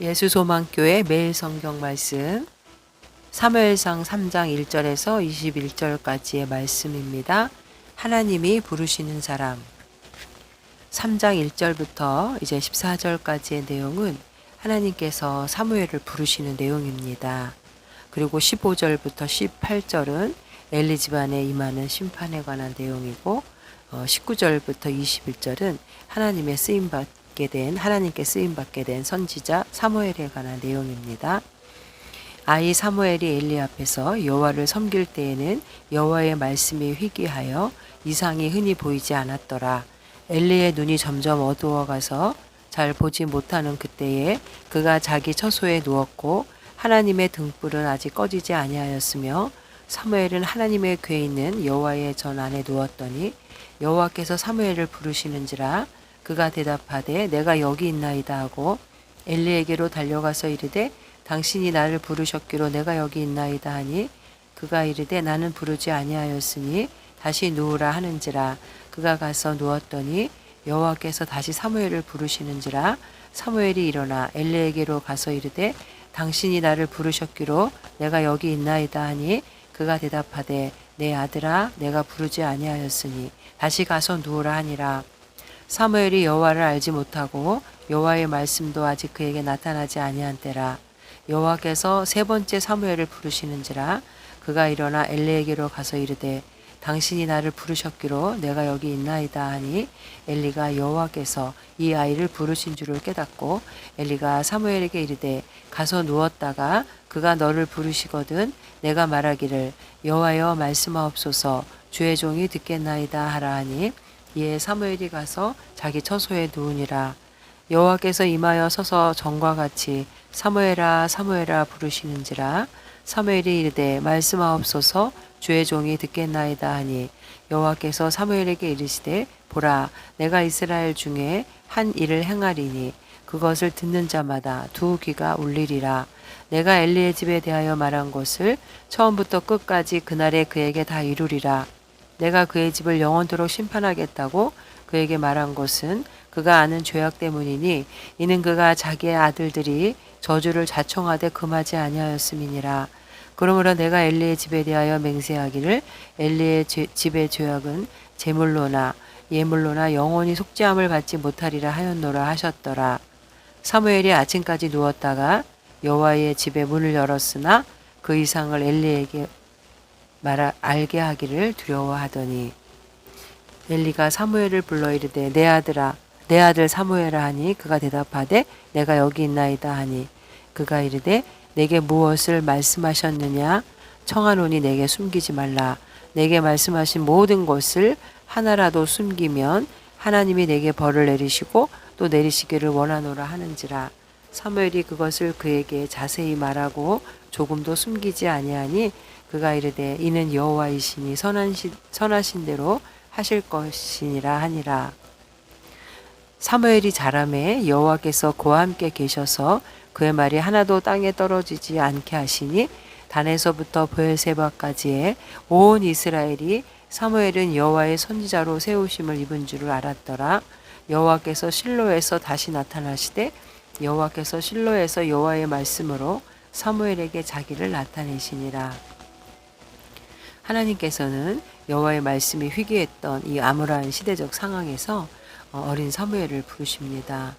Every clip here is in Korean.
예수소망교회 매일 성경 말씀 사무엘상 3장 1절에서 21절까지의 말씀입니다. 하나님이 부르시는 사람. 3장 1절부터 이제 14절까지의 내용은 하나님께서 사무엘을 부르시는 내용입니다. 그리고 15절부터 18절은 엘리 집안에 임하는 심판에 관한 내용이고 19절부터 21절은 하나님께 쓰임받게 된 선지자 사무엘에 관한 내용입니다. 아이 사무엘이 엘리 앞에서 여호와를 섬길 때에는 여호와의 말씀이 희귀하여 이상이 흔히 보이지 않았더라. 엘리의 눈이 점점 어두워가서 잘 보지 못하는 그때에 그가 자기 처소에 누웠고 하나님의 등불은 아직 꺼지지 아니하였으며 사무엘은 하나님의 궤에 있는 여호와의 전 안에 누웠더니 여호와께서 사무엘을 부르시는지라. 그가 대답하되 내가 여기 있나이다 하고 엘리에게로 달려가서 이르되 당신이 나를 부르셨기로 내가 여기 있나이다 하니 그가 이르되 나는 부르지 아니하였으니 다시 누우라 하는지라. 그가 가서 누웠더니 여호와께서 다시 사무엘을 부르시는지라. 사무엘이 일어나 엘리에게로 가서 이르되 당신이 나를 부르셨기로 내가 여기 있나이다 하니 그가 대답하되 내 아들아 내가 부르지 아니하였으니 다시 가서 누우라 하니라. 사무엘이 여호와를 알지 못하고 여호와의 말씀도 아직 그에게 나타나지 아니한 때라. 여호와께서 세 번째 사무엘을 부르시는지라. 그가 일어나 엘리에게로 가서 이르되 당신이 나를 부르셨기로 내가 여기 있나이다 하니 엘리가 여호와께서 이 아이를 부르신 줄을 깨닫고 엘리가 사무엘에게 이르되 가서 누웠다가 그가 너를 부르시거든 내가 말하기를 여호와여 말씀하옵소서 주의 종이 듣겠나이다 하라 하니 이에 사무엘이 가서 자기 처소에 누우니라. 여호와께서 임하여 서서 전과 같이 사무엘아 사무엘아 부르시는지라. 사무엘이 이르되 말씀하옵소서 주의 종이 듣겠나이다 하니 여호와께서 사무엘에게 이르시되 보라 내가 이스라엘 중에 한 일을 행하리니 그것을 듣는 자마다 두 귀가 울리리라. 내가 엘리의 집에 대하여 말한 것을 처음부터 끝까지 그날에 그에게 다 이루리라. 내가 그의 집을 영원토록 심판하겠다고 그에게 말한 것은 그가 아는 죄악 때문이니 이는 그가 자기의 아들들이 저주를 자청하되 금하지 아니하였음이니라. 그러므로 내가 엘리의 집에 대하여 맹세하기를 엘리의 집의 죄악은 제물로나 예물로나 영원히 속죄함을 받지 못하리라 하였노라 하셨더라. 사무엘이 아침까지 누웠다가 여호와의 집의 문을 열었으나 그 이상을 엘리에게 알게 하기를 두려워하더니 엘리가 사무엘을 불러 이르되 내 아들아 내 아들 사무엘아 하니 그가 대답하되 내가 여기 있나이다 하니 그가 이르되 내게 무엇을 말씀하셨느냐 청하노니 내게 숨기지 말라. 내게 말씀하신 모든 것을 하나라도 숨기면 하나님이 내게 벌을 내리시고 또 내리시기를 원하노라 하는지라. 사무엘이 그것을 그에게 자세히 말하고 조금도 숨기지 아니하니 그가 이르되 이는 여호와이시니 선하신 대로 하실 것이니라 하니라. 사무엘이 자라매 여호와께서 그와 함께 계셔서 그의 말이 하나도 땅에 떨어지지 않게 하시니 단에서부터 브엘세바까지의 온 이스라엘이 사무엘은 여호와의 선지자로 세우심을 입은 줄을 알았더라. 여호와께서 실로에서 다시 나타나시되 여호와께서 실로에서 여호와의 말씀으로 사무엘에게 자기를 나타내시니라. 하나님께서는 여호와의 말씀이 희귀했던 이 암울한 시대적 상황에서 어린 사무엘을 부르십니다.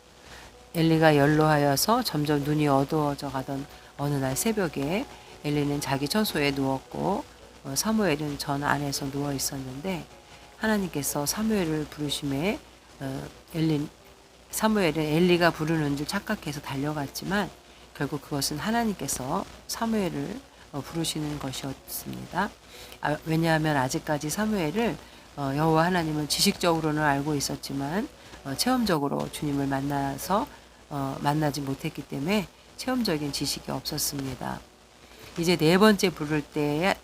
엘리가 연로하여서 점점 눈이 어두워져 가던 어느 날 새벽에 엘리는 자기 처소에 누웠고 사무엘은 전 안에서 누워 있었는데 하나님께서 사무엘을 부르심에 사무엘은 엘리가 부르는 줄 착각해서 달려갔지만 결국 그것은 하나님께서 사무엘을 부르시는 것이었습니다. 왜냐하면 아직까지 사무엘을 여호와 하나님은 지식적으로는 알고 있었지만 체험적으로 주님을 만나지 못했기 때문에 체험적인 지식이 없었습니다. 이제 네 번째 부를 때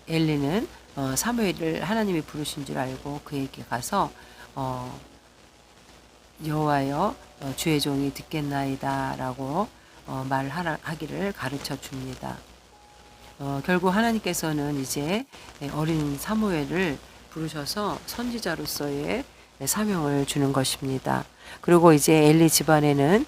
엘리는 사무엘을 하나님이 부르신 줄 알고 그에게 가서 여호와여 주의 종이 듣겠나이다 라고 말하기를 가르쳐 줍니다. 결국 하나님께서는 이제 어린 사무엘을 부르셔서 선지자로서의 사명을 주는 것입니다. 그리고 이제 엘리 집안에는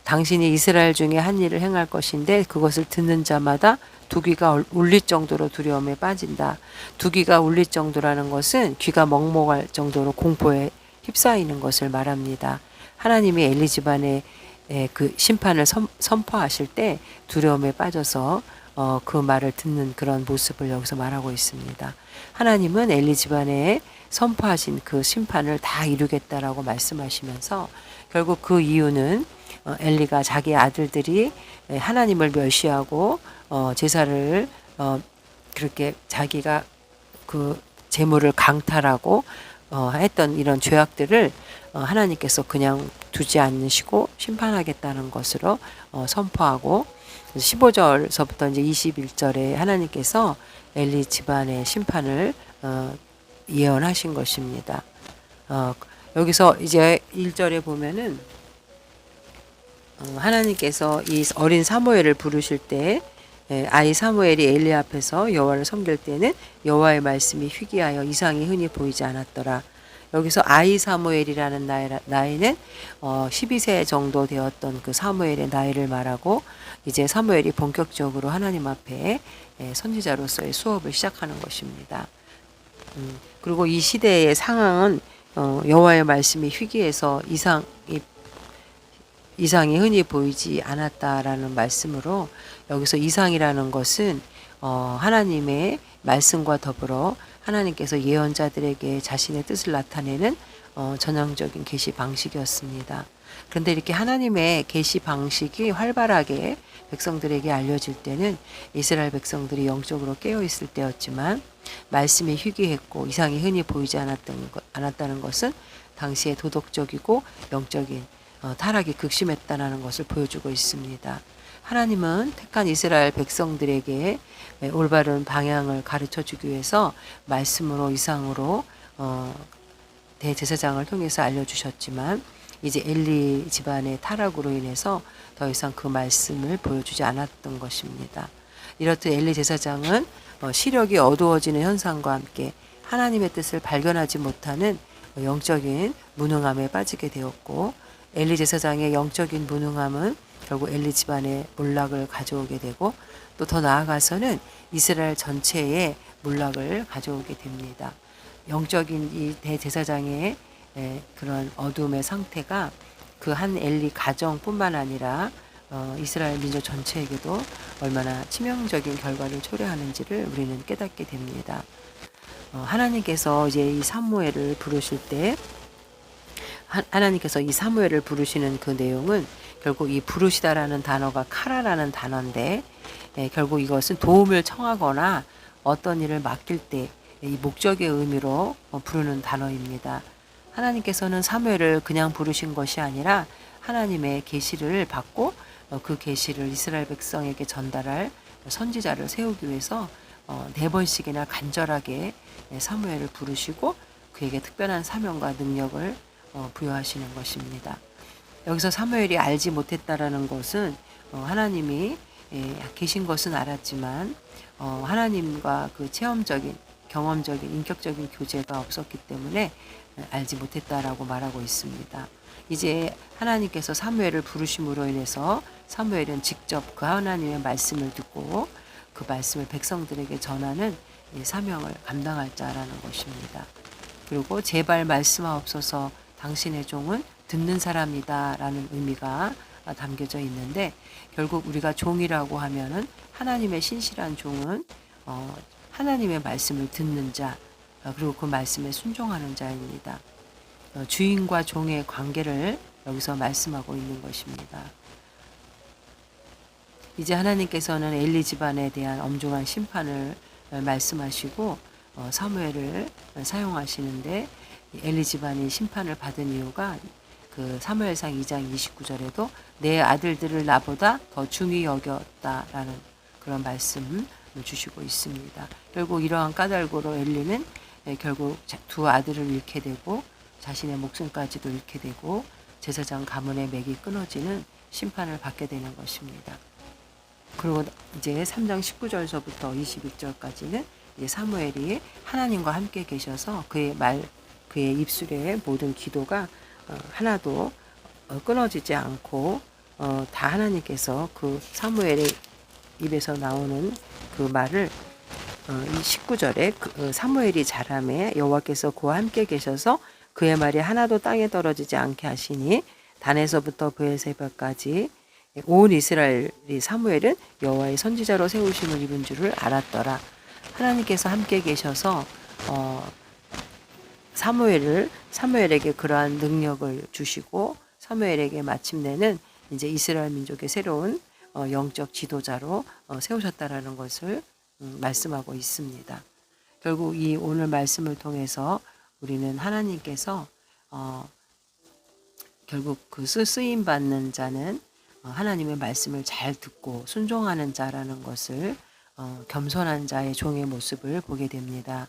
당신이 이스라엘 중에 한 일을 행할 것인데 그것을 듣는 자마다 두 귀가 울릴 정도로 두려움에 빠진다. 두 귀가 울릴 정도라는 것은 귀가 먹먹할 정도로 공포에 휩싸이는 것을 말합니다. 하나님이 엘리 집안에 그 심판을 선포하실 때 두려움에 빠져서 그 말을 듣는 그런 모습을 여기서 말하고 있습니다. 하나님은 엘리 집안에 선포하신 그 심판을 다 이루겠다라고 말씀하시면서 결국 그 이유는 엘리가 자기 아들들이 하나님을 멸시하고 제사를 그렇게 자기가 그 제물을 강탈하고 했던 이런 죄악들을 하나님께서 그냥 두지 않으시고 심판하겠다는 것으로 선포하고 15절서부터 이제 21절에 하나님께서 엘리 집안의 심판을 예언하신 것입니다. 여기서 이제 1절에 보면은 하나님께서 이 어린 사무엘을 부르실 때 아이 사무엘이 엘리 앞에서 여호와를 섬길 때는 여호와의 말씀이 희귀하여 이상이 흔히 보이지 않았더라. 여기서 아이 사무엘이라는 나이는 12세 정도 되었던 그 사무엘의 나이를 말하고 이제 사무엘이 본격적으로 하나님 앞에 선지자로서의 수업을 시작하는 것입니다. 그리고 이 시대의 상황은 여호와의 말씀이 희귀해서 이상이 흔히 보이지 않았다라는 말씀으로 여기서 이상이라는 것은 하나님의 말씀과 더불어 하나님께서 예언자들에게 자신의 뜻을 나타내는 전형적인 계시 방식이었습니다. 그런데 이렇게 하나님의 계시 방식이 활발하게 백성들에게 알려질 때는 이스라엘 백성들이 영적으로 깨어 있을 때였지만 말씀이 희귀했고 이상이 흔히 보이지 않았다는 것은 당시에 도덕적이고 영적인 타락이 극심했다는 것을 보여주고 있습니다. 하나님은 택한 이스라엘 백성들에게 올바른 방향을 가르쳐 주기 위해서 말씀으로 이상으로 대제사장을 통해서 알려주셨지만 이제 엘리 집안의 타락으로 인해서 더 이상 그 말씀을 보여주지 않았던 것입니다. 이렇듯 엘리 제사장은 시력이 어두워지는 현상과 함께 하나님의 뜻을 발견하지 못하는 영적인 무능함에 빠지게 되었고 엘리 제사장의 영적인 무능함은 결국 엘리 집안의 몰락을 가져오게 되고 또 더 나아가서는 이스라엘 전체에 몰락을 가져오게 됩니다. 영적인 이 대제사장의 그런 어둠의 상태가 그 한 엘리 가정뿐만 아니라 이스라엘 민족 전체에게도 얼마나 치명적인 결과를 초래하는지를 우리는 깨닫게 됩니다. 하나님께서 이제 이 사무엘을 부르실 때 하나님께서 이 사무엘을 부르시는 그 내용은 결국 이 부르시다라는 단어가 카라라는 단어인데 결국 이것은 도움을 청하거나 어떤 일을 맡길 때 이 목적의 의미로 부르는 단어입니다. 하나님께서는 사무엘을 그냥 부르신 것이 아니라 하나님의 계시를 받고 그 계시를 이스라엘 백성에게 전달할 선지자를 세우기 위해서 4번씩이나 간절하게 사무엘을 부르시고 그에게 특별한 사명과 능력을 부여하시는 것입니다. 여기서 사무엘이 알지 못했다라는 것은 하나님이 계신 것은 알았지만 하나님과 그 체험적인 경험적인 인격적인 교제가 없었기 때문에 알지 못했다라고 말하고 있습니다. 이제 하나님께서 사무엘을 부르심으로 인해서 사무엘은 직접 그 하나님의 말씀을 듣고 그 말씀을 백성들에게 전하는 사명을 감당할 자라는 것입니다. 그리고 제발 말씀하옵소서 당신의 종은 듣는 사람이다 라는 의미가 담겨져 있는데 결국 우리가 종이라고 하면은 하나님의 신실한 종은 하나님의 말씀을 듣는 자 그리고 그 말씀에 순종하는 자입니다. 주인과 종의 관계를 여기서 말씀하고 있는 것입니다. 이제 하나님께서는 엘리 집안에 대한 엄중한 심판을 말씀하시고 사무엘을 사용하시는데 엘리 집안이 심판을 받은 이유가 그 사무엘상 2장 29절에도 내 아들들을 나보다 더 중히 여겼다라는 그런 말씀을 주시고 있습니다. 결국 이러한 까닭으로 엘리는 결국 두 아들을 잃게 되고 자신의 목숨까지도 잃게 되고 제사장 가문의 맥이 끊어지는 심판을 받게 되는 것입니다. 그리고 이제 3장 19절서부터 21절까지는 이제 사무엘이 하나님과 함께 계셔서 그의 입술의 모든 기도가 하나도 끊어지지 않고 다 하나님께서 그 사무엘의 입에서 나오는 그 말을 이 19절에 사무엘이 자라매 여호와께서 그와 함께 계셔서 그의 말이 하나도 땅에 떨어지지 않게 하시니 단에서부터 브엘세바까지 온 이스라엘이 사무엘은 여호와의 선지자로 세우심을 입은 줄을 알았더라. 하나님께서 함께 계셔서 사무엘에게 그러한 능력을 주시고 사무엘에게 마침내는 이제 이스라엘 민족의 새로운 영적 지도자로 세우셨다라는 것을 말씀하고 있습니다. 결국 이 오늘 말씀을 통해서 우리는 하나님께서 결국 그 쓰임 받는 자는 하나님의 말씀을 잘 듣고 순종하는 자라는 것을 겸손한 자의 종의 모습을 보게 됩니다.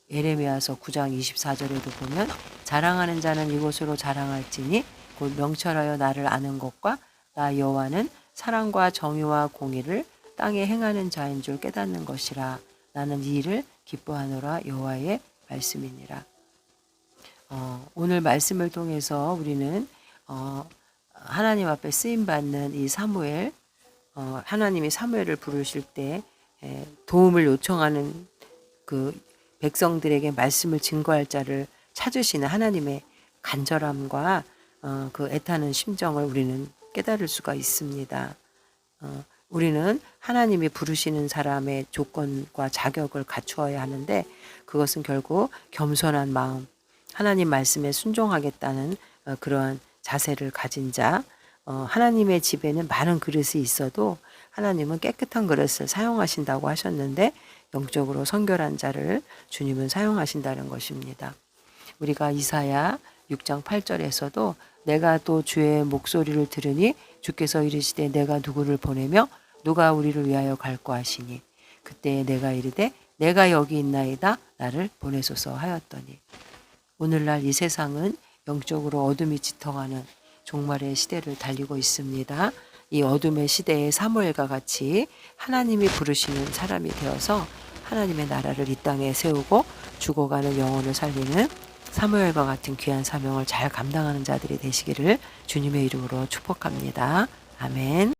예레미야서 9장 24절에도 보면 자랑하는 자는 이곳으로 자랑할지니 곧 명철하여 나를 아는 것과 나 여호와는 사랑과 정의와 공의를 땅에 행하는 자인 줄 깨닫는 것이라. 나는 이 일을 기뻐하노라. 여호와의 말씀이니라. 오늘 말씀을 통해서 우리는 하나님 앞에 쓰임받는 이 사무엘, 하나님이 사무엘을 부르실 때 도움을 요청하는 그 백성들에게 말씀을 증거할 자를 찾으시는 하나님의 간절함과 그 애타는 심정을 우리는 깨달을 수가 있습니다. 우리는 하나님이 부르시는 사람의 조건과 자격을 갖추어야 하는데 그것은 결국 겸손한 마음, 하나님 말씀에 순종하겠다는 그러한 자세를 가진 자, 하나님의 집에는 많은 그릇이 있어도 하나님은 깨끗한 그릇을 사용하신다고 하셨는데 영적으로 성결한 자를 주님은 사용하신다는 것입니다. 우리가 이사야 6장 8절에서도 내가 또 주의 목소리를 들으니 주께서 이르시되 내가 누구를 보내며 누가 우리를 위하여 갈고 하시니 그때 내가 이르되 내가 여기 있나이다 나를 보내소서 하였더니 오늘날 이 세상은 영적으로 어둠이 짙어가는 종말의 시대를 달리고 있습니다. 이 어둠의 시대에 사무엘과 같이 하나님이 부르시는 사람이 되어서 하나님의 나라를 이 땅에 세우고 죽어가는 영혼을 살리는 사무엘과 같은 귀한 사명을 잘 감당하는 자들이 되시기를 주님의 이름으로 축복합니다. 아멘.